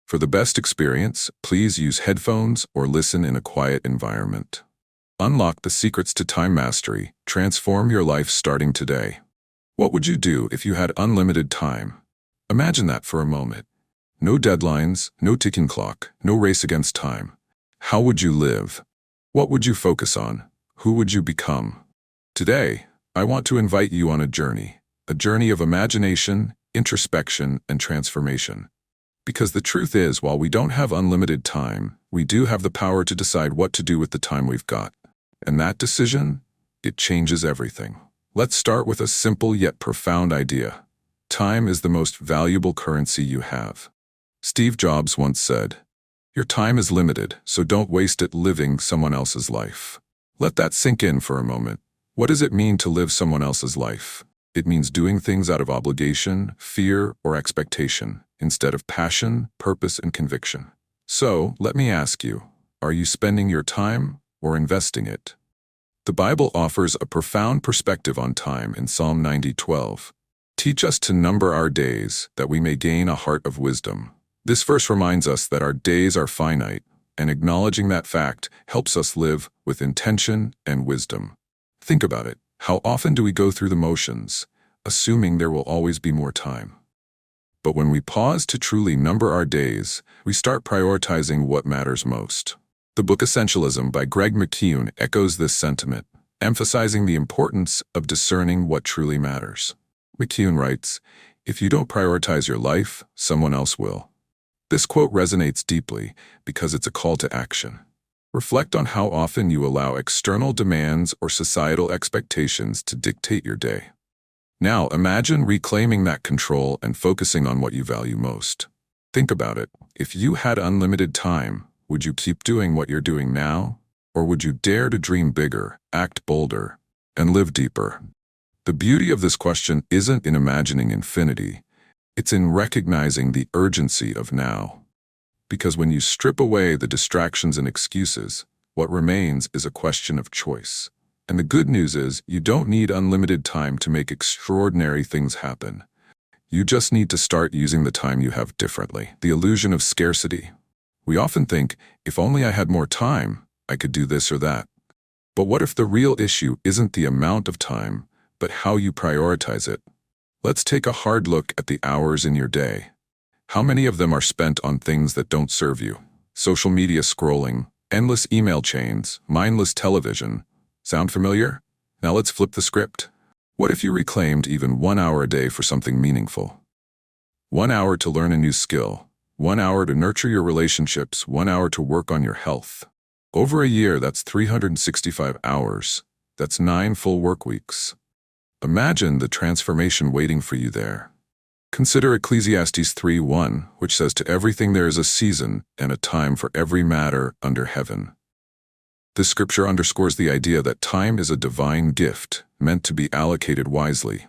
For the best experience, please use headphones or listen in a quiet environment. Unlock the secrets to time mastery. Transform your life starting today. What would you do if you had unlimited time? Imagine that for a moment. No deadlines, no ticking clock, no race against time. How would you live? What would you focus on? Who would you become? Today, I want to invite you on a journey of imagination, introspection, and transformation. Because the truth is, while we don't have unlimited time, we do have the power to decide what to do with the time we've got. And that decision, it changes everything. Let's start with a simple yet profound idea. Time is the most valuable currency you have. Steve Jobs once said, "Your time is limited, so don't waste it living someone else's life." Let that sink in for a moment. What does it mean to live someone else's life? It means doing things out of obligation, fear, or expectation, instead of passion, purpose, and conviction. So, let me ask you, are you spending your time or investing it? The Bible offers a profound perspective on time in Psalm 90:12. Teach us to number our days, that we may gain a heart of wisdom. This verse reminds us that our days are finite, and acknowledging that fact helps us live with intention and wisdom. Think about it. How often do we go through the motions, assuming there will always be more time? But when we pause to truly number our days, we start prioritizing what matters most. The book Essentialism by Greg McKeown echoes this sentiment, emphasizing the importance of discerning what truly matters. McKeown writes, "If you don't prioritize your life, someone else will." This quote resonates deeply because it's a call to action. Reflect on how often you allow external demands or societal expectations to dictate your day. Now imagine reclaiming that control and focusing on what you value most. Think about it. If you had unlimited time, would you keep doing what you're doing now? Or would you dare to dream bigger, act bolder, and live deeper? The beauty of this question isn't in imagining infinity. It's in recognizing the urgency of now. Because when you strip away the distractions and excuses, what remains is a question of choice. And the good news is, you don't need unlimited time to make extraordinary things happen. You just need to start using the time you have differently. The illusion of scarcity. We often think, if only I had more time, I could do this or that. But what if the real issue isn't the amount of time, but how you prioritize it? Let's take a hard look at the hours in your day. How many of them are spent on things that don't serve you? Social media scrolling, endless email chains, mindless television. Sound familiar? Now let's flip the script. What if you reclaimed even 1 hour a day for something meaningful? 1 hour to learn a new skill. 1 hour to nurture your relationships. 1 hour to work on your health. Over a year, that's 365 hours. That's 9 full work weeks. Imagine the transformation waiting for you there. Consider Ecclesiastes 3:1, which says, "To everything there is a season and a time for every matter under heaven." This scripture underscores the idea that time is a divine gift, meant to be allocated wisely.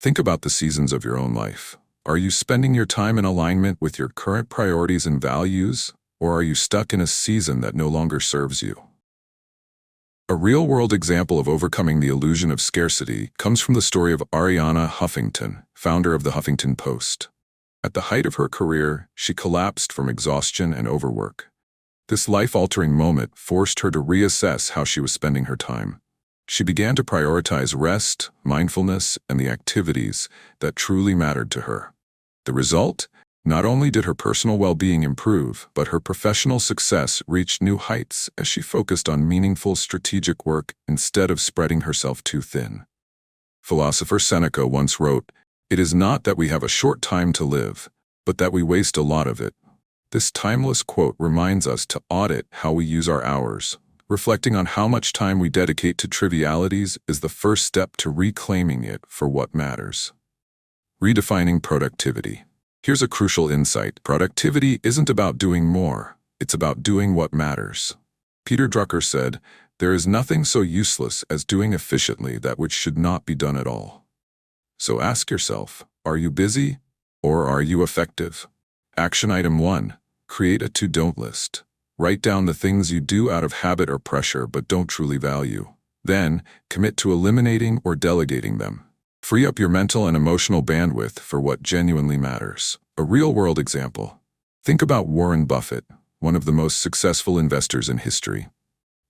Think about the seasons of your own life. Are you spending your time in alignment with your current priorities and values, or are you stuck in a season that no longer serves you? A real-world example of overcoming the illusion of scarcity comes from the story of Arianna Huffington, founder of the Huffington Post. At the height of her career, she collapsed from exhaustion and overwork. This life-altering moment forced her to reassess how she was spending her time. She began to prioritize rest, mindfulness, and the activities that truly mattered to her. The result? Not only did her personal well-being improve, but her professional success reached new heights as she focused on meaningful strategic work instead of spreading herself too thin. Philosopher Seneca once wrote, "It is not that we have a short time to live, but that we waste a lot of it." This timeless quote reminds us to audit how we use our hours. Reflecting on how much time we dedicate to trivialities is the first step to reclaiming it for what matters. Redefining productivity. Here's a crucial insight. Productivity isn't about doing more. It's about doing what matters. Peter Drucker said, "There is nothing so useless as doing efficiently that which should not be done at all." So ask yourself, are you busy or are you effective? Action item 1. Create a to-don't list. Write down the things you do out of habit or pressure but don't truly value. Then, commit to eliminating or delegating them. Free up your mental and emotional bandwidth for what genuinely matters. A real-world example. Think about Warren Buffett, one of the most successful investors in history.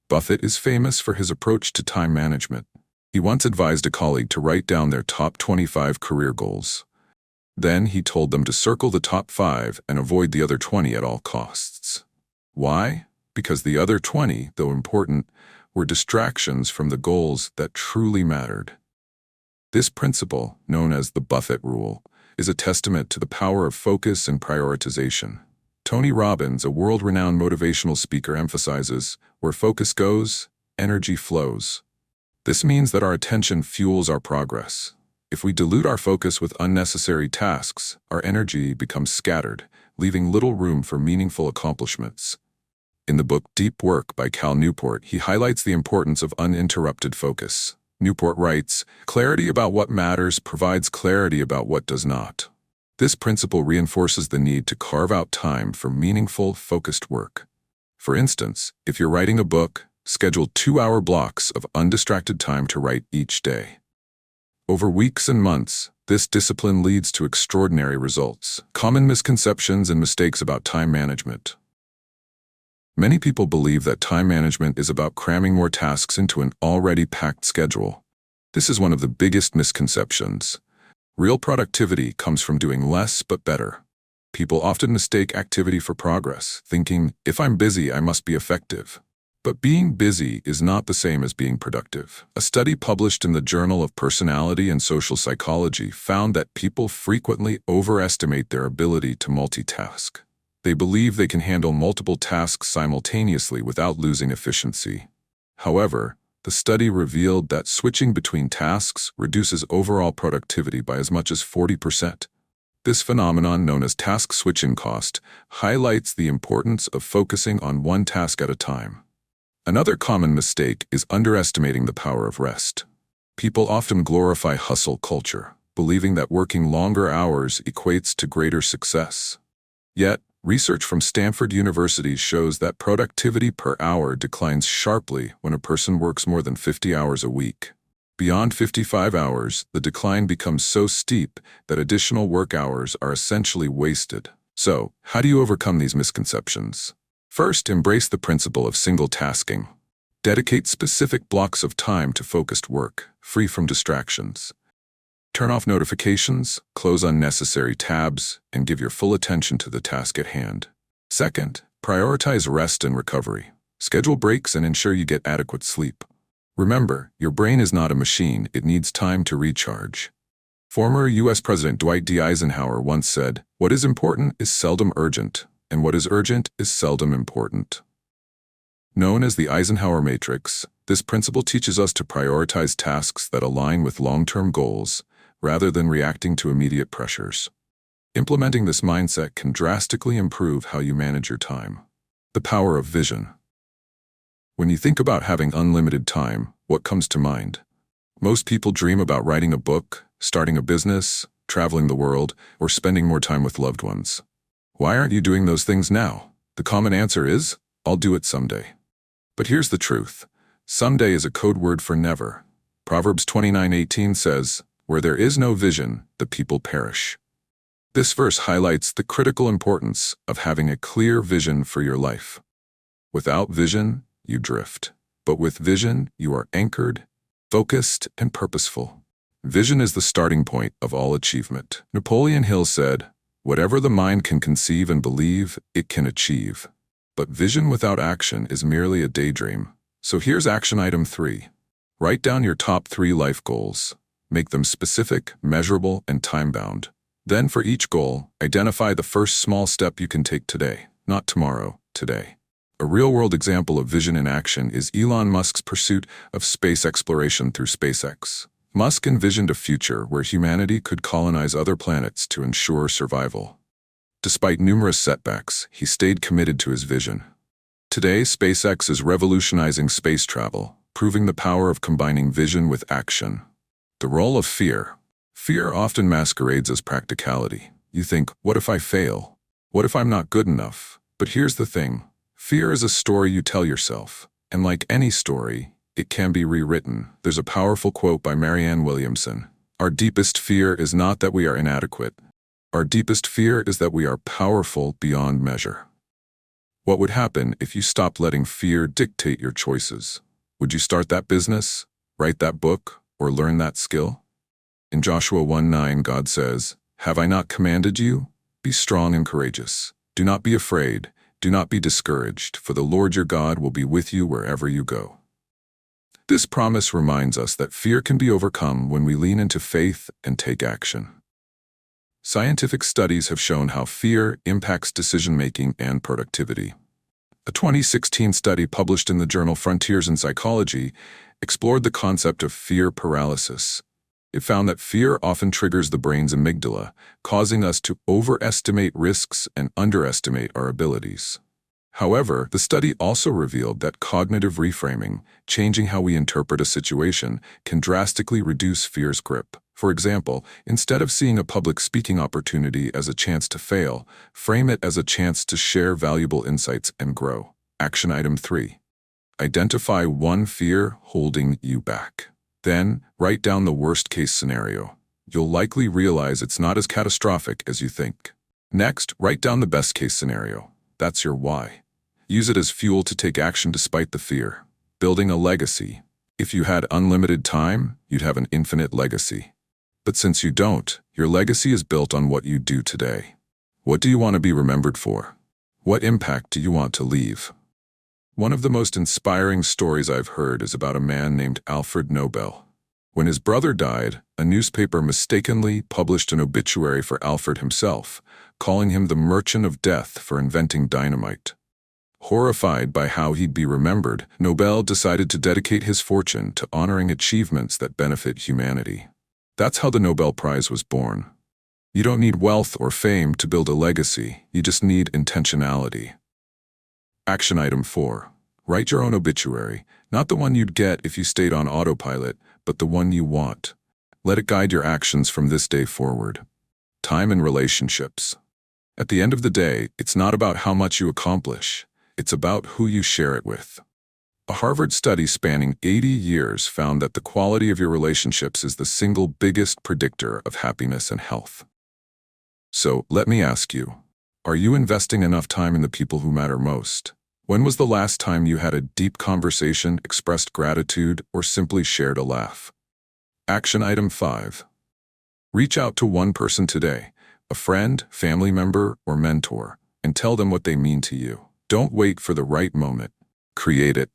Buffett is famous for his approach to time management. He once advised a colleague to write down their top 25 career goals. Then he told them to circle the top 5 and avoid the other 20 at all costs. Why? Because the other 20, though important, were distractions from the goals that truly mattered. This principle, known as the Buffett rule, is a testament to the power of focus and prioritization. Tony Robbins, a world-renowned motivational speaker, emphasizes, where focus goes, energy flows. This means that our attention fuels our progress. If we dilute our focus with unnecessary tasks, our energy becomes scattered, leaving little room for meaningful accomplishments. In the book Deep Work by Cal Newport, he highlights the importance of uninterrupted focus. Newport writes, "Clarity about what matters provides clarity about what does not." This principle reinforces the need to carve out time for meaningful, focused work. For instance, if you're writing a book, schedule 2-hour blocks of undistracted time to write each day. Over weeks and months, this discipline leads to extraordinary results. Common misconceptions and mistakes about time management. Many people believe that time management is about cramming more tasks into an already packed schedule. This is one of the biggest misconceptions. Real productivity comes from doing less but better. People often mistake activity for progress, thinking, if I'm busy, I must be effective. But being busy is not the same as being productive. A study published in the Journal of Personality and Social Psychology found that people frequently overestimate their ability to multitask. They believe they can handle multiple tasks simultaneously without losing efficiency. However, the study revealed that switching between tasks reduces overall productivity by as much as 40%. This phenomenon, known as task switching cost, highlights the importance of focusing on one task at a time. Another common mistake is underestimating the power of rest. People often glorify hustle culture, believing that working longer hours equates to greater success. Yet, research from Stanford University shows that productivity per hour declines sharply when a person works more than 50 hours a week. Beyond 55 hours, the decline becomes so steep that additional work hours are essentially wasted. So, how do you overcome these misconceptions? First, embrace the principle of single tasking. Dedicate specific blocks of time to focused work, free from distractions. Turn off notifications, close unnecessary tabs, and give your full attention to the task at hand. Second, prioritize rest and recovery. Schedule breaks and ensure you get adequate sleep. Remember, your brain is not a machine, it needs time to recharge. Former U.S. President Dwight D. Eisenhower once said, "What is important is seldom urgent, and what is urgent is seldom important." Known as the Eisenhower Matrix, this principle teaches us to prioritize tasks that align with long-term goals, rather than reacting to immediate pressures. Implementing this mindset can drastically improve how you manage your time. The power of vision. When you think about having unlimited time, what comes to mind? Most people dream about writing a book, starting a business, traveling the world, or spending more time with loved ones. Why aren't you doing those things now? The common answer is, I'll do it someday. But here's the truth. Someday is a code word for never. Proverbs 29:18 says, "Where there is no vision, the people perish." This verse highlights the critical importance of having a clear vision for your life. Without vision, you drift. But with vision, you are anchored, focused, and purposeful. Vision is the starting point of all achievement. Napoleon Hill said, "Whatever the mind can conceive and believe, it can achieve." But vision without action is merely a daydream. So here's action item 3. Write down your top 3 life goals. Make them specific, measurable, and time-bound. Then for each goal, identify the first small step you can take today, not tomorrow, today. A real-world example of vision in action is Elon Musk's pursuit of space exploration through SpaceX. Musk envisioned a future where humanity could colonize other planets to ensure survival. Despite numerous setbacks, he stayed committed to his vision. Today, SpaceX is revolutionizing space travel, proving the power of combining vision with action. The role of fear. Fear often masquerades as practicality. You think, what if I fail? What if I'm not good enough? But here's the thing. Fear is a story you tell yourself. And like any story, it can be rewritten. There's a powerful quote by Marianne Williamson. "Our deepest fear is not that we are inadequate. Our deepest fear is that we are powerful beyond measure. What would happen if you stopped letting fear dictate your choices? Would you start that business, write that book, or learn that skill? In Joshua 1:9, God says, "Have I not commanded you? Be strong and courageous. Do not be afraid. Do not be discouraged, for the Lord your God will be with you wherever you go." This promise reminds us that fear can be overcome when we lean into faith and take action. Scientific studies have shown how fear impacts decision-making and productivity. A 2016 study published in the journal Frontiers in Psychology explored the concept of fear paralysis. It found that fear often triggers the brain's amygdala, causing us to overestimate risks and underestimate our abilities. However, the study also revealed that cognitive reframing, changing how we interpret a situation, can drastically reduce fear's grip. For example, instead of seeing a public speaking opportunity as a chance to fail, frame it as a chance to share valuable insights and grow. Action item 3. Identify one fear holding you back. Then, write down the worst-case scenario. You'll likely realize it's not as catastrophic as you think. Next, write down the best-case scenario. That's your why. Use it as fuel to take action despite the fear. Building a legacy. If you had unlimited time, you'd have an infinite legacy. But since you don't, your legacy is built on what you do today. What do you want to be remembered for? What impact do you want to leave? One of the most inspiring stories I've heard is about a man named Alfred Nobel. When his brother died, a newspaper mistakenly published an obituary for Alfred himself, calling him the Merchant of Death for inventing dynamite. Horrified by how he'd be remembered, Nobel decided to dedicate his fortune to honoring achievements that benefit humanity. That's how the Nobel Prize was born. You don't need wealth or fame to build a legacy, you just need intentionality. Action item 4. Write your own obituary, not the one you'd get if you stayed on autopilot, but the one you want. Let it guide your actions from this day forward. Time and relationships. At the end of the day, it's not about how much you accomplish, it's about who you share it with. A Harvard study spanning 80 years found that the quality of your relationships is the single biggest predictor of happiness and health. So, let me ask you, are you investing enough time in the people who matter most? When was the last time you had a deep conversation, expressed gratitude, or simply shared a laugh? Action item 5. Reach out to one person today, a friend, family member, or mentor, and tell them what they mean to you. Don't wait for the right moment. Create it.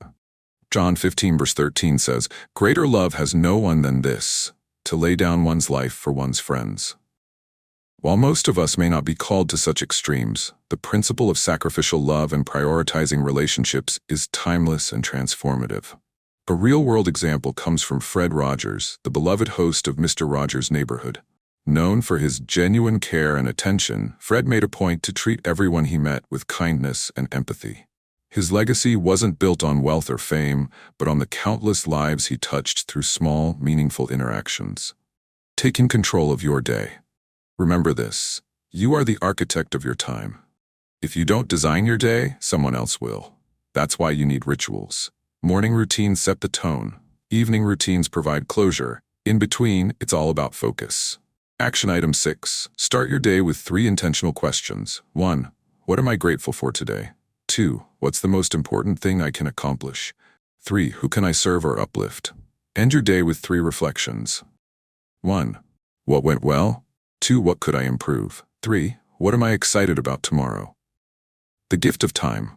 John 15 verse 13 says, "Greater love has no one than this, to lay down one's life for one's friends." While most of us may not be called to such extremes, the principle of sacrificial love and prioritizing relationships is timeless and transformative. A real-world example comes from Fred Rogers, the beloved host of Mr. Rogers' Neighborhood. Known for his genuine care and attention, Fred made a point to treat everyone he met with kindness and empathy. His legacy wasn't built on wealth or fame, but on the countless lives he touched through small, meaningful interactions. Taking control of your day. Remember this, you are the architect of your time. If you don't design your day, someone else will. That's why you need rituals. Morning routines set the tone. Evening routines provide closure. In between, it's all about focus. Action item 6. Start your day with 3 intentional questions. 1. What am I grateful for today? 2. What's the most important thing I can accomplish? 3. Who can I serve or uplift? End your day with 3 reflections. 1. What went well? 2. What could I improve? 3. What am I excited about tomorrow? The gift of time.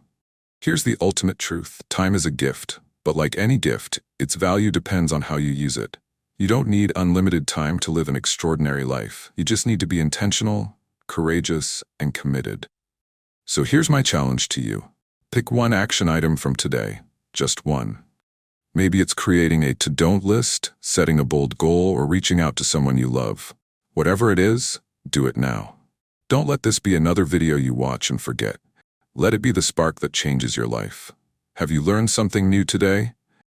Here's the ultimate truth. Time is a gift, but like any gift, its value depends on how you use it. You don't need unlimited time to live an extraordinary life. You just need to be intentional, courageous, and committed. So here's my challenge to you. Pick one action item from today, just one. Maybe it's creating a to-don't list, setting a bold goal, or reaching out to someone you love. Whatever it is, do it now. Don't let this be another video you watch and forget. Let it be the spark that changes your life. Have you learned something new today?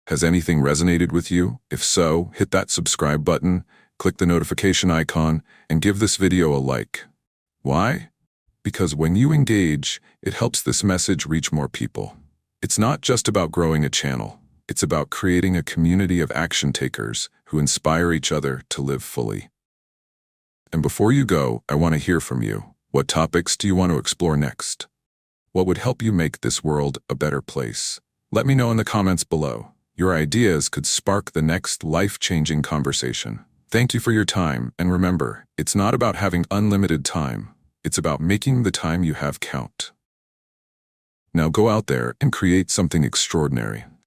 Has anything resonated with you? If so, hit that subscribe button, click the notification icon, and give this video a like. Why? Because when you engage, it helps this message reach more people. It's not just about growing a channel. It's about creating a community of action takers who inspire each other to live fully. And before you go, I want to hear from you. What topics do you want to explore next? What would help you make this world a better place? Let me know in the comments below. Your ideas could spark the next life-changing conversation. Thank you for your time, and remember, it's not about having unlimited time. It's about making the time you have count. Now go out there and create something extraordinary.